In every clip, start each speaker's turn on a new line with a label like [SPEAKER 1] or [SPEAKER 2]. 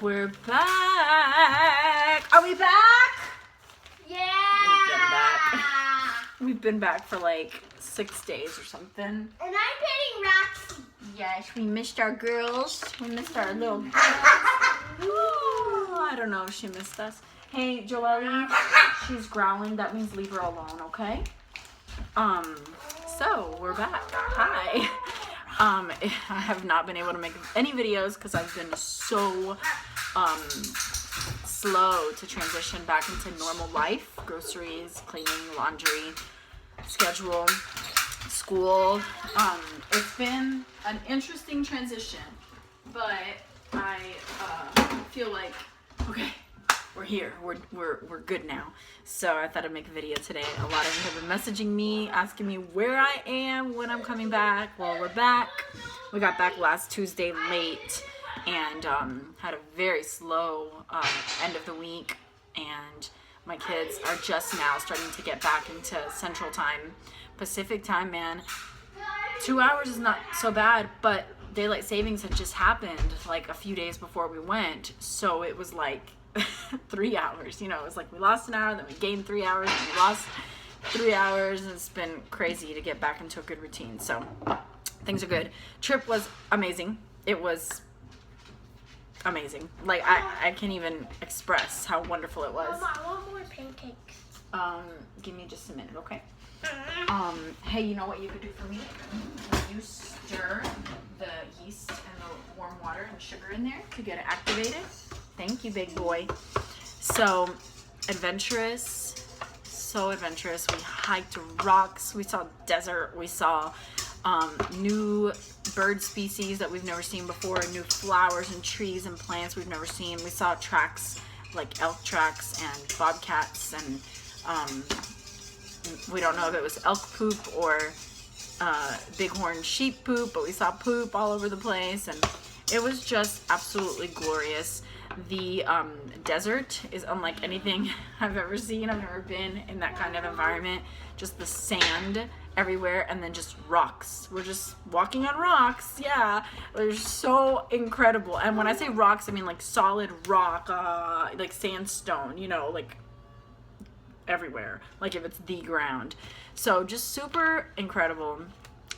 [SPEAKER 1] We're back. Are we back?
[SPEAKER 2] Yeah.
[SPEAKER 1] We've been back for like 6 days or something.
[SPEAKER 2] And I'm petting Roxy.
[SPEAKER 1] Yes, we missed our girls. We missed our little girls. I don't know if she missed us. Hey, Joelle, she's growling. That means leave her alone, okay? So we're back. Hi. I have not been able to make any videos because I've been so slow to transition back into normal life. Groceries, cleaning, laundry, schedule, school. It's been an interesting transition, but I feel like, okay, we're here. We're good now. So I thought I'd make a video today. A lot of you have been messaging me, asking me where I am, when I'm coming back. Well, we're back. We got back last Tuesday late and had a very slow end of the week. And my kids are just now starting to get back into Central Time. Pacific Time, man. 2 hours is not so bad, but daylight savings had just happened like a few days before we went. So it was like 3 hours, you know. It was like we lost an hour, then we gained 3 hours, and we lost 3 hours, and it's been crazy to get back into a good routine. So things are good. Trip was amazing. It was amazing. Like I can't even express how wonderful it was.
[SPEAKER 2] Mama, I want more pancakes.
[SPEAKER 1] Give me just a minute, okay? Hey, you know what you could do for me? You stir the yeast and the warm water and sugar in there to get it activated. Thank you, big boy. So adventurous, so adventurous. We hiked rocks, we saw desert, we saw new bird species that we've never seen before, new flowers and trees and plants we've never seen. We saw tracks like elk tracks and bobcats, and we don't know if it was elk poop or bighorn sheep poop, but we saw poop all over the place, and it was just absolutely glorious. The desert is unlike anything I've ever seen. I've never been in that kind of environment. Just the sand everywhere, and then just rocks. We're just walking on rocks. Yeah, they're so incredible. And when I say rocks, I mean like solid rock, like sandstone, you know, like everywhere, like if it's the ground. So just super incredible.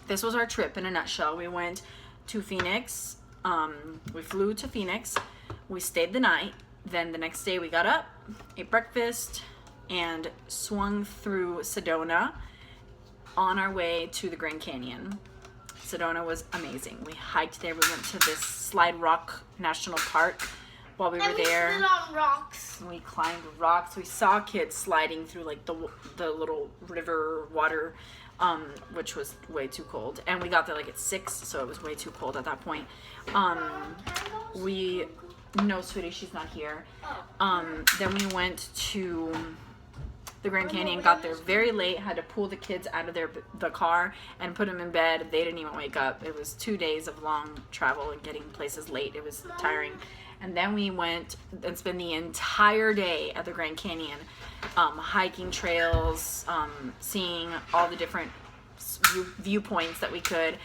[SPEAKER 1] This was our trip in a nutshell. We went to Phoenix. We flew to Phoenix. We stayed the night. Then the next day we got up, ate breakfast, and swung through Sedona on our way to the Grand Canyon. Sedona was amazing. We hiked there. We went to this Slide Rock National Park while we were there.
[SPEAKER 2] We slid on rocks.
[SPEAKER 1] We climbed rocks. We saw kids sliding through like the little river water, which was way too cold. And we got there like at 6, so it was way too cold at that point. No, sweetie, she's not here. Then we went to the Grand Canyon, got there very late, had to pull the kids out of the car and put them in bed. They didn't even wake up. It was 2 days of long travel and getting places late. It was tiring. And then we went and spent the entire day at the Grand Canyon, hiking trails, seeing all the different viewpoints that we could.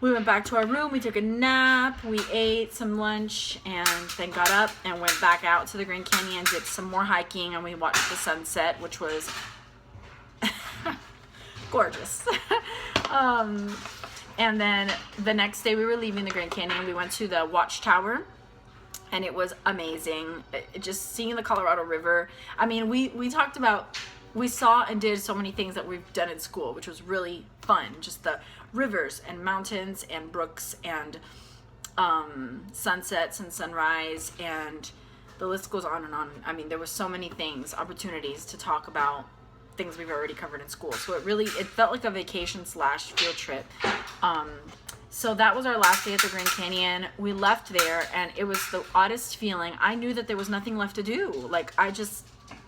[SPEAKER 1] We went back to our room, we took a nap, we ate some lunch, and then got up and went back out to the Grand Canyon, did some more hiking, and we watched the sunset, which was gorgeous. And then the next day we were leaving the Grand Canyon, we went to the Watchtower, and it was amazing. Just seeing the Colorado River. I mean, we talked about, we saw and did so many things that we've done in school, which was really fun. Just the rivers and mountains and brooks and sunsets and sunrise, and the list goes on and on. I mean, there were so many things, opportunities to talk about things we've already covered in school. So it felt like a vacation / field trip. So that was our last day at the Grand Canyon. We left there, and it was the oddest feeling. I knew that there was nothing left to do. Like, I just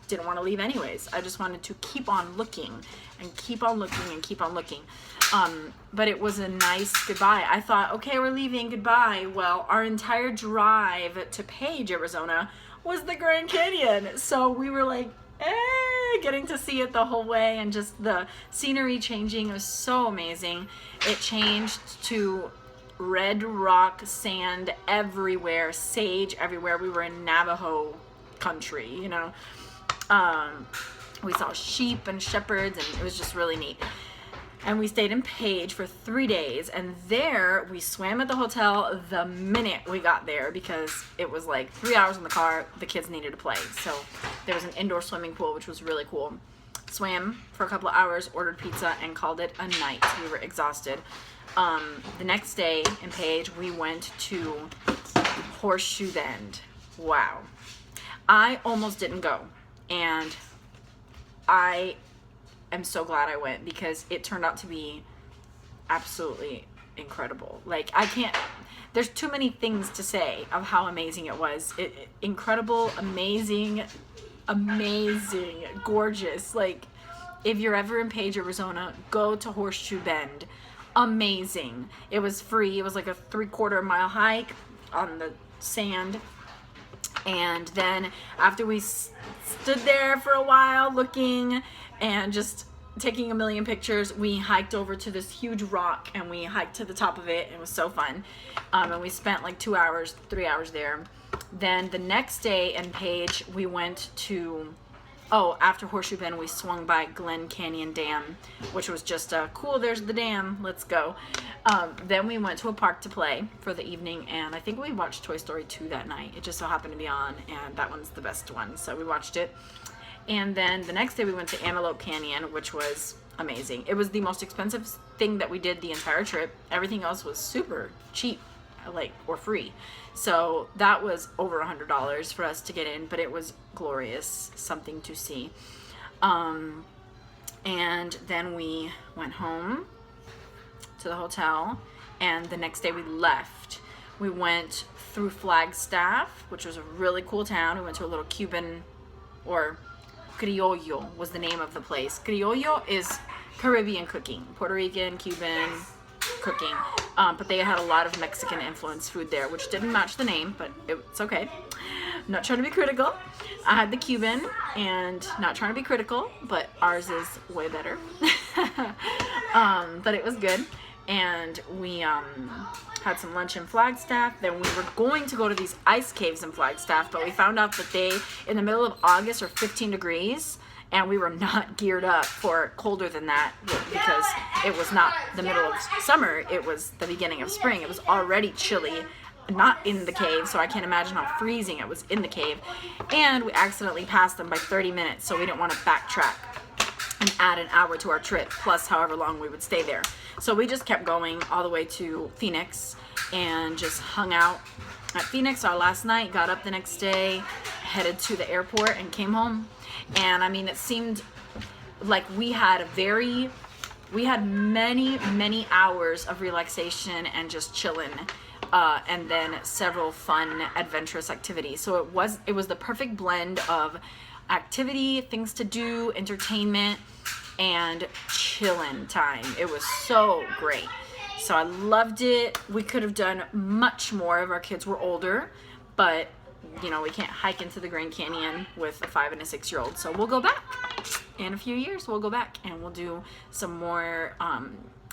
[SPEAKER 1] didn't want to leave anyways. I just wanted to keep on looking and keep on looking and keep on looking. But it was a nice goodbye. I thought, okay, we're leaving, goodbye. Well, our entire drive to Page, Arizona was the Grand Canyon. So we were like, getting to see it the whole way, and just the scenery changing was so amazing. It changed to red rock sand everywhere, sage everywhere. We were in Navajo country, you know. We saw sheep and shepherds, and it was just really neat. And we stayed in Page for 3 days, and there we swam at the hotel the minute we got there because it was like 3 hours in the car. The kids needed to play, so there was an indoor swimming pool, which was really cool. Swam for a couple of hours, ordered pizza, and called it a night. We were exhausted. The next day in Page, we went to Horseshoe Bend. Wow. I almost didn't go, and I am so glad I went because it turned out to be absolutely incredible. Like, I can't, there's too many things to say of how amazing it was. Incredible, amazing, gorgeous. Like, if you're ever in Page, Arizona, go to Horseshoe Bend. Amazing. It was free. It was like a 3/4 mile hike on the sand. And then after we stood there for a while looking and just taking a million pictures, we hiked over to this huge rock and we hiked to the top of it. It was so fun. And we spent like 2 hours, 3 hours there. Then the next day in Page, we went to, after Horseshoe Bend, we swung by Glen Canyon Dam, which was just cool, there's the dam, let's go. Then we went to a park to play for the evening, and I think we watched Toy Story 2 that night. It just so happened to be on, and that one's the best one, so we watched it. And then the next day we went to Antelope Canyon, which was amazing. It was the most expensive thing that we did the entire trip. Everything else was super cheap, or free. So that was over $100 for us to get in, but it was glorious, something to see. And then we went home to the hotel, and the next day we left. We went through Flagstaff, which was a really cool town. We went to a little Cuban, or Criollo was the name of the place. Criollo is Caribbean cooking, Puerto Rican, Cuban cooking, but they had a lot of Mexican influenced food there, which didn't match the name, but it's okay. I'm not trying to be critical. I had the Cuban, and not trying to be critical, but ours is way better. But it was good. And we had some lunch in Flagstaff. Then we were going to go to these ice caves in Flagstaff, but we found out that they, in the middle of August, are 15 degrees, and we were not geared up for colder than that because it was not the middle of summer, it was the beginning of spring. It was already chilly, not in the cave, so I can't imagine how freezing it was in the cave. And we accidentally passed them by 30 minutes, so we didn't want to backtrack and add an hour to our trip, plus however long we would stay there. So we just kept going all the way to Phoenix and just hung out at Phoenix our last night, got up the next day, headed to the airport, and came home. And I mean, it seemed like we had many hours of relaxation and just chilling, and then several fun, adventurous activities. So it was the perfect blend of activity, things to do, entertainment, and chilling time. It was so great. So I loved it. We could have done much more if our kids were older, but you know, we can't hike into the Grand Canyon with a 5 and a 6-year-old. So we'll go back in a few years. We'll go back and we'll do some more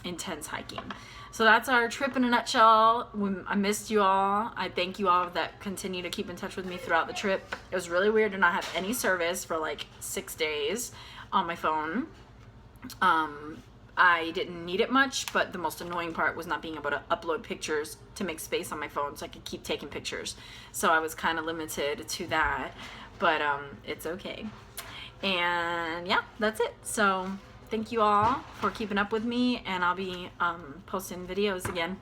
[SPEAKER 1] intense hiking. So that's our trip in a nutshell. I missed you all. I thank you all that continue to keep in touch with me throughout the trip. It was really weird to not have any service for like 6 days on my phone. I didn't need it much, but the most annoying part was not being able to upload pictures to make space on my phone so I could keep taking pictures. So I was kind of limited to that, but it's okay. And yeah, that's it. So thank you all for keeping up with me, and I'll be posting videos again.